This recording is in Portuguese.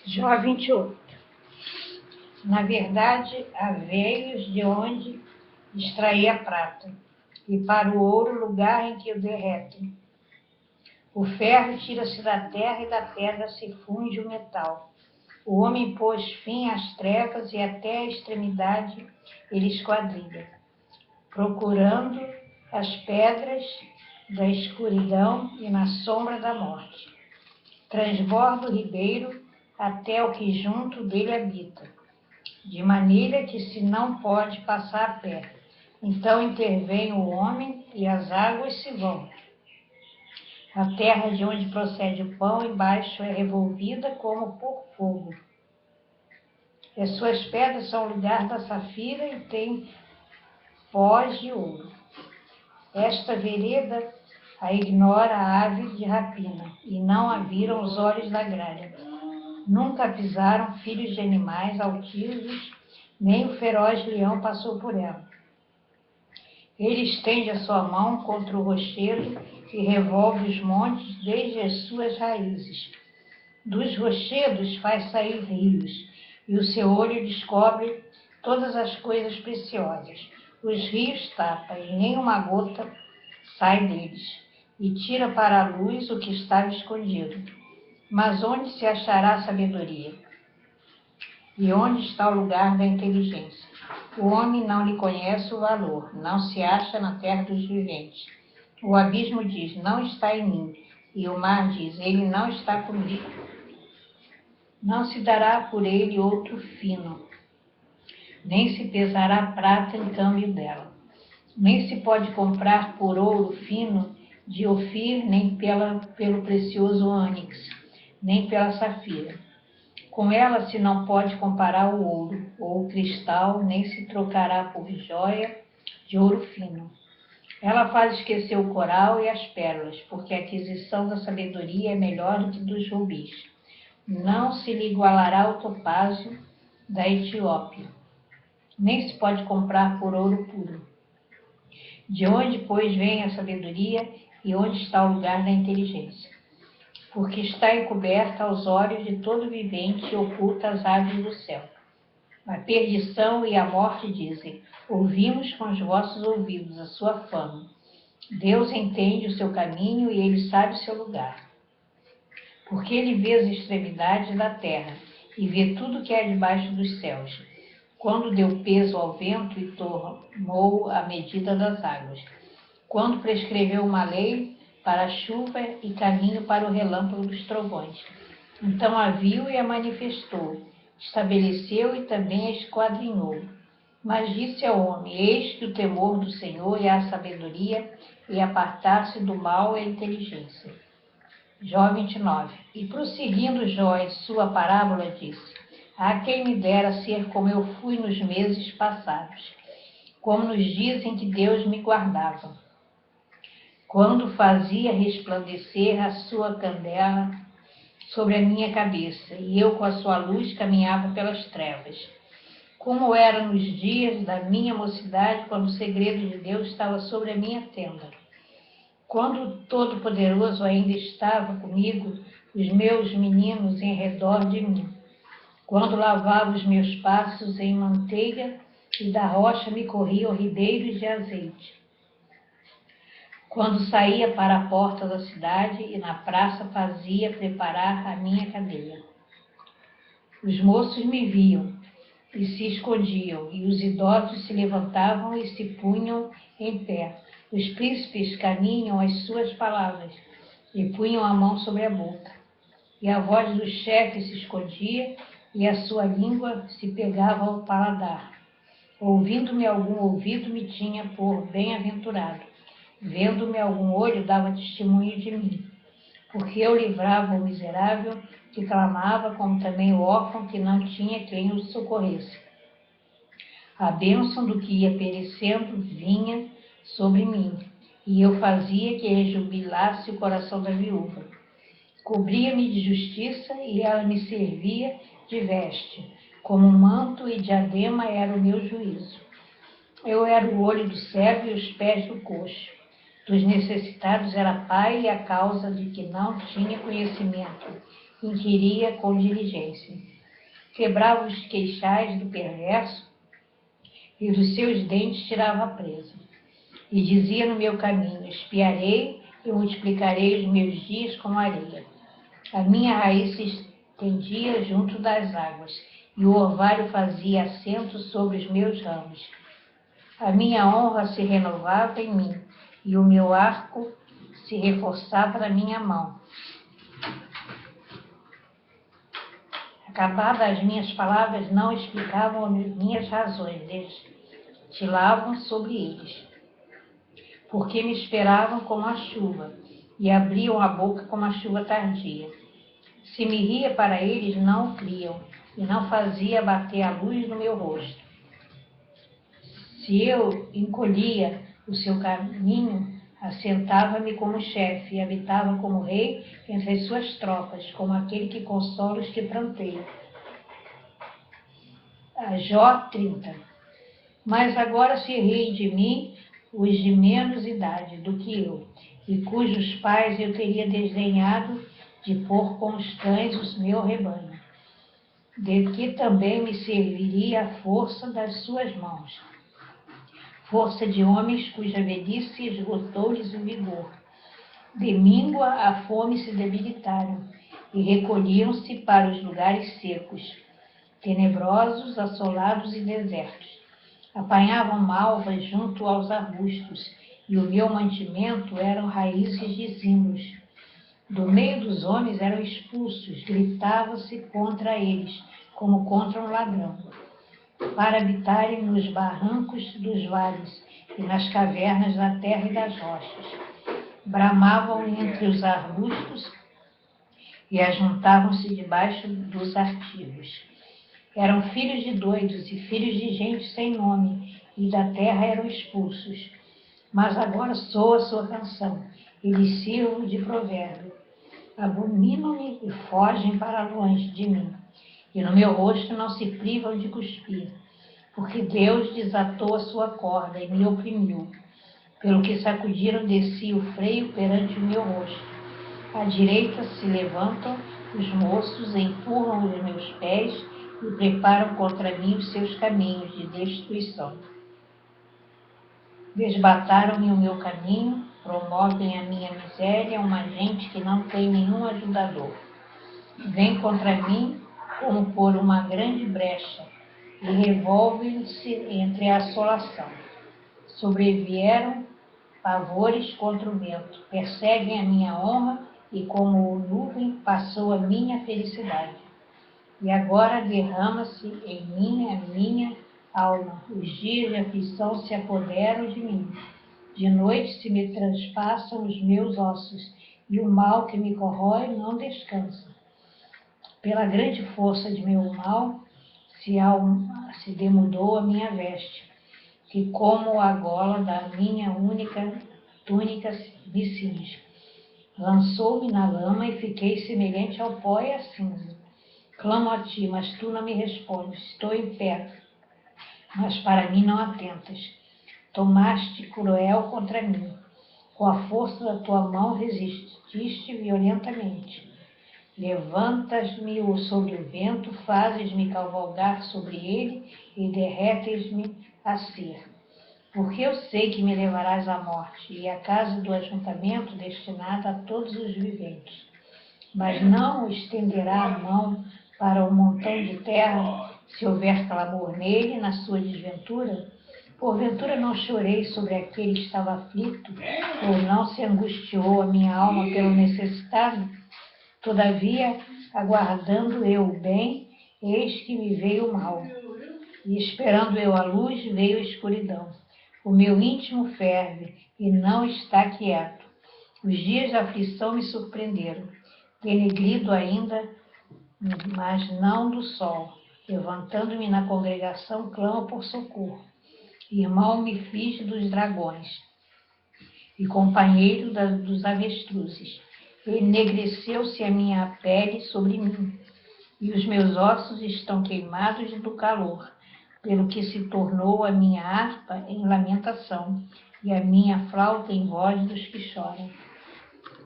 Jó 28. Na verdade, há veios de onde extrair a prata, e para o ouro lugar em que o derretem. O ferro tira-se da terra e da pedra se funde o metal. O homem pôs fim às trevas e até a extremidade ele esquadrilha, procurando as pedras da escuridão e na sombra da morte. Transborda o ribeiro até o que junto dele habita, de maneira que se não pode passar a pé. Então intervém o homem e as águas se vão. A terra de onde procede o pão embaixo é revolvida como por fogo. E as suas pedras são o lugar da safira e tem pós de ouro. Esta vereda a ignora a ave de rapina, e não a viram os olhos da gralha. Nunca pisaram filhos de animais altivos, nem o feroz leão passou por ela. Ele estende a sua mão contra o rochedo e revolve os montes desde as suas raízes. Dos rochedos faz sair rios, e o seu olho descobre todas as coisas preciosas. Os rios tapam, e nenhuma gota sai deles, e tira para a luz o que estava escondido. Mas onde se achará sabedoria? E onde está o lugar da inteligência? O homem não lhe conhece o valor, não se acha na terra dos viventes. O abismo diz, não está em mim, e o mar diz, ele não está comigo. Não se dará por ele outro fino, nem se pesará prata em câmbio dela. Nem se pode comprar por ouro fino de Ofir, nem pelo precioso ônix, nem pela safira. Com ela se não pode comparar o ouro, ou o cristal, nem se trocará por joia de ouro fino. Ela faz esquecer o coral e as pérolas, porque a aquisição da sabedoria é melhor do que dos rubis. Não se lhe igualará o topázio da Etiópia, nem se pode comprar por ouro puro. De onde, pois, vem a sabedoria e onde está o lugar da inteligência? Porque está encoberta aos olhos de todo vivente e oculta às aves do céu. A perdição e a morte dizem, ouvimos com os vossos ouvidos a sua fama. Deus entende o seu caminho e ele sabe o seu lugar. Porque ele vê as extremidades da terra e vê tudo que há debaixo dos céus. Quando deu peso ao vento e tomou a medida das águas. Quando prescreveu uma lei para a chuva e caminho para o relâmpago dos trovões. Então a viu e a manifestou, estabeleceu e também a esquadrinhou. Mas disse ao homem, eis que o temor do Senhor é a sabedoria, e apartar-se do mal é a inteligência. Jó 29. E prosseguindo Jó em sua parábola disse, há quem me dera ser como eu fui nos meses passados, como nos dias em que Deus me guardava, quando fazia resplandecer a sua candela sobre a minha cabeça, e eu com a sua luz caminhava pelas trevas. Como era nos dias da minha mocidade, quando o segredo de Deus estava sobre a minha tenda. Quando o Todo-Poderoso ainda estava comigo, os meus meninos em redor de mim. Quando lavava os meus passos em manteiga, e da rocha me corriam ribeiros de azeite. Quando saía para a porta da cidade e na praça fazia preparar a minha cadeia. Os moços me viam e se escondiam, e os idosos se levantavam e se punham em pé. Os príncipes caminham as suas palavras e punham a mão sobre a boca. E a voz do chefe se escondia e a sua língua se pegava ao paladar. Ouvindo-me algum ouvido me tinha por bem-aventurado. Vendo-me algum olho dava testemunho de mim. Porque eu livrava o miserável que clamava, como também o órfão que não tinha quem o socorresse. A bênção do que ia perecendo vinha sobre mim, e eu fazia que rejubilasse o coração da viúva. Cobria-me de justiça e ela me servia de veste, como um manto e diadema era o meu juízo. Eu era o olho do cego e os pés do coxo. Dos necessitados era pai e a causa de que não tinha conhecimento. inquiria com diligência. Quebrava os queixais do perverso e dos seus dentes tirava a presa. E dizia no meu caminho: espiarei e multiplicarei os meus dias como areia. A minha raiz se estendia junto das águas, e o orvalho fazia assento sobre os meus ramos. A minha honra se renovava em mim, e o meu arco se reforçava na minha mão. Acabadas as minhas palavras, não explicavam as minhas razões, destilavam sobre eles, porque me esperavam como a chuva, e abriam a boca como a chuva tardia. Se me ria para eles, não o criam, e não fazia bater a luz no meu rosto. Se eu encolhia o seu caminho, assentava-me como chefe e habitava como rei entre as suas tropas, como aquele que consola os que pranteiam. Jó 30. Mas agora se riem de mim os de menos idade do que eu, e cujos pais eu teria desdenhado de pôr com os cães o meu rebanho, de que também me serviria a força das suas mãos, força de homens cuja velhice esgotou-lhes o vigor. De míngua a fome se debilitaram e recolhiam-se para os lugares secos, tenebrosos, assolados e desertos. Apanhavam malvas junto aos arbustos, e o meu mantimento eram raízes de zimbros. Do meio dos homens eram expulsos, gritava-se contra eles, como contra um ladrão, para habitarem nos barrancos dos vales e nas cavernas da terra e das rochas. Bramavam entre os arbustos e ajuntavam-se debaixo dos artigos. Eram filhos de doidos e filhos de gente sem nome, e da terra eram expulsos. Mas agora soa a sua canção, e lhes sirvo de provérbio. Abominam-me e fogem para longe de mim, e no meu rosto não se privam de cuspir, porque Deus desatou a sua corda e me oprimiu, pelo que sacudiram de si o freio perante o meu rosto. À direita se levantam os moços, empurram os meus pés e preparam contra mim os seus caminhos de destruição. Desbataram-me o meu caminho, promovem a minha miséria uma gente que não tem nenhum ajudador. Vem contra mim como por uma grande brecha e revolvem-se entre a assolação. Sobrevieram pavores contra o vento, perseguem a minha honra e como nuvem passou a minha felicidade. E agora derrama-se em mim a minha alma, os dias de aflição se apoderam de mim. De noite se me transpassam os meus ossos, e o mal que me corrói não descansa. Pela grande força de meu mal se demudou a minha veste, que como a gola da minha única túnica me cinge. Lançou-me na lama e fiquei semelhante ao pó e à cinza. Clamo a ti, mas tu não me respondes. Estou em pé, mas para mim não atentas. Tomaste cruel contra mim. Com a força da tua mão resististe violentamente. Levantas-me sobre o vento, fazes-me cavalgar sobre ele e derretes-me a ser. Porque eu sei que me levarás à morte e à casa do ajuntamento destinada a todos os viventes. Mas não estenderá a mão para um montão de terra, se houver clamor nele, na sua desventura? Porventura não chorei sobre aquele que estava aflito, ou não se angustiou a minha alma pelo necessitado? Todavia, aguardando eu o bem, eis que me veio o mal. E esperando eu a luz, veio a escuridão. O meu íntimo ferve e não está quieto. Os dias da aflição me surpreenderam. Denegrido ainda, mas não do sol. Levantando-me na congregação, clamo por socorro. Irmão me fiz dos dragões e companheiro dos avestruzes. Enegreceu-se a minha pele sobre mim, e os meus ossos estão queimados do calor, pelo que se tornou a minha harpa em lamentação, e a minha flauta em voz dos que choram.